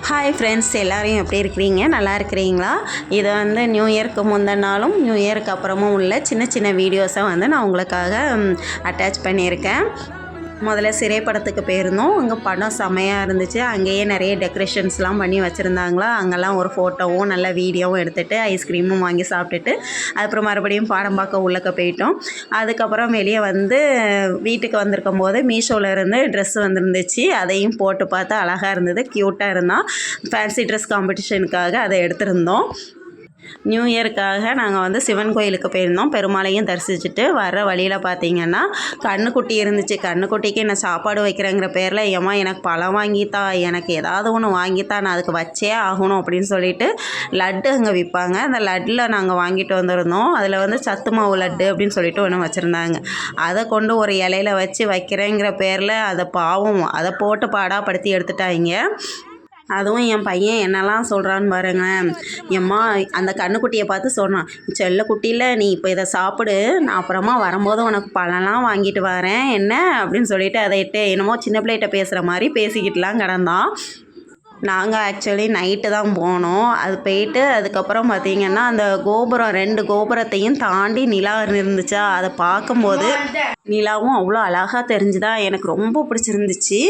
Hi friends, எல்லோரும் எப்படி இருக்கிறீங்க? நல்லா இருக்கிறீங்களா? இதை வந்து நியூ இயர்க்கு முந்தின நாளும் நியூ இயர்க்கு அப்புறமும் உள்ள சின்ன சின்ன வீடியோஸை வந்து நான் உங்களுக்காக அட்டாச் பண்ணியிருக்கேன். முதல்ல சிறைப்படத்துக்கு போயிருந்தோம். அங்கே படம் செமையாக இருந்துச்சு. அங்கேயே நிறைய டெக்கரேஷன்ஸ்லாம் பண்ணி வச்சுருந்தாங்களா. அங்கெல்லாம் ஒரு ஃபோட்டோவும் நல்ல வீடியோவும் எடுத்துகிட்டு ஐஸ்கிரீமும் வாங்கி சாப்பிட்டுட்டு அதுக்கப்புறம் மறுபடியும் பாடம் பார்க்க உள்ளக்க போயிட்டோம். அதுக்கப்புறம் வெளியே வந்து வீட்டுக்கு வந்திருக்கும் போது மீஷோவிலேருந்து ட்ரெஸ் வந்துருந்துச்சு. அதையும் போட்டு பார்த்து அழகாக இருந்தது, க்யூட்டாக இருந்தால். ஃபேன்சி ட்ரெஸ் காம்படிஷனுக்காக அதை எடுத்திருந்தோம். நியூ இயருக்காக நாங்கள் வந்து சிவன் கோயிலுக்கு போயிருந்தோம். பெருமாளையும் தரிசிச்சுட்டு வர வழியில் பார்த்திங்கன்னா கண்ணுக்குட்டி இருந்துச்சு. கண்ணுக்குட்டிக்கு என்ன சாப்பாடு வைக்கிறேங்கிற பேரில் ஏம்மா எனக்கு பழம் வாங்கித்தா, எனக்கு ஏதாவது ஒன்று வாங்கித்தா, நான் அதுக்கு வச்சே ஆகணும் அப்படின்னு சொல்லிட்டு லட்டு அங்கே விற்பாங்க. அந்த லட்டில் நாங்கள் வாங்கிட்டு வந்திருந்தோம். அதில் வந்து சத்து மாவு லட்டு அப்படின்னு சொல்லிட்டு ஒன்று வச்சுருந்தாங்க. அதை கொண்டு ஒரு இலையில வச்சு வைக்கிறேங்கிற பேரில் அதை பாவம் அதை போட்டு பாடாப்படுத்தி எடுத்துட்டாங்க. அதுவும் என் பையன் என்னெல்லாம் சொல்கிறான்னு பாருங்களேன். எம்மா அந்த கண்ணுக்குட்டியை பார்த்து சொன்னான், செல்லக்குட்டியில் நீ இப்போ இதை சாப்பிடு, நான் அப்புறமா வரும்போது உனக்கு பழம்லாம் வாங்கிட்டு வரேன் என்ன அப்படின்னு சொல்லிட்டு அதை என்னமோ சின்ன பிள்ளைகிட்ட பேசுகிற மாதிரி பேசிக்கிட்டுலாம் கிடந்தான். நாங்கள் ஆக்சுவலி நைட்டு தான் போனோம். அது போயிட்டு அதுக்கப்புறம் பார்த்திங்கன்னா அந்த கோபுரம் 2 கோபுரத்தையும் தாண்டி நிலா இருந்துச்சா, அதை பார்க்கும்போது நிலாவும் அவ்வளோ அழகாக தெரிஞ்சுதா, எனக்கு ரொம்ப பிடிச்சிருந்துச்சு.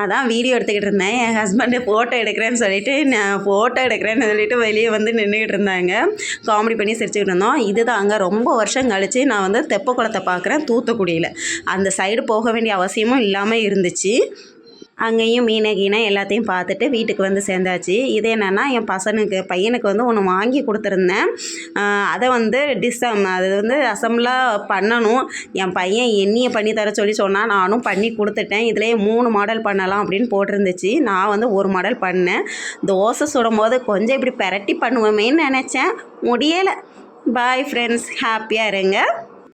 அதான் வீடியோ எடுத்துக்கிட்டு இருந்தேன். என் ஹஸ்பண்டு ஃபோட்டோ எடுக்கிறேன்னு சொல்லிவிட்டு நான் ஃபோட்டோ எடுக்கிறேன்னு சொல்லிவிட்டு வெளியே வந்து நின்றுக்கிட்டு இருந்தாங்க. காமெடி பண்ணி சிரிச்சுக்கிட்டு இருந்தோம். இதுதான் அங்கே ரொம்ப வருஷம் கழித்து நான் வந்து தெப்பக்குளத்தை பார்க்குறேன் தூத்துக்குடியில். அந்த சைடு போக வேண்டிய அவசியமும் இல்லாமல் இருந்துச்சு. அங்கேயும் மீனை எல்லாத்தையும் பார்த்துட்டு வீட்டுக்கு வந்து சேர்ந்தாச்சு. இது என்னென்னா என் பையனுக்கு வந்து ஒன்று வாங்கி கொடுத்துருந்தேன். அதை வந்து அது வந்து அசம்பிளாக பண்ணணும். என் பையன் என்னையை பண்ணி தர சொல்லி சொன்னால் நானும் பண்ணி கொடுத்துட்டேன். இதிலே 3 மாடல் பண்ணலாம் அப்படின்னு போட்டிருந்துச்சு. நான் வந்து ஒரு மாடல் பண்ணேன். தோசை சுடும் போது கொஞ்சம் இப்படி பெரட்டி பண்ணுவோமேன்னு நினச்சேன், முடியலை. பாய் ஃப்ரெண்ட்ஸ், ஹாப்பியாக இருங்க.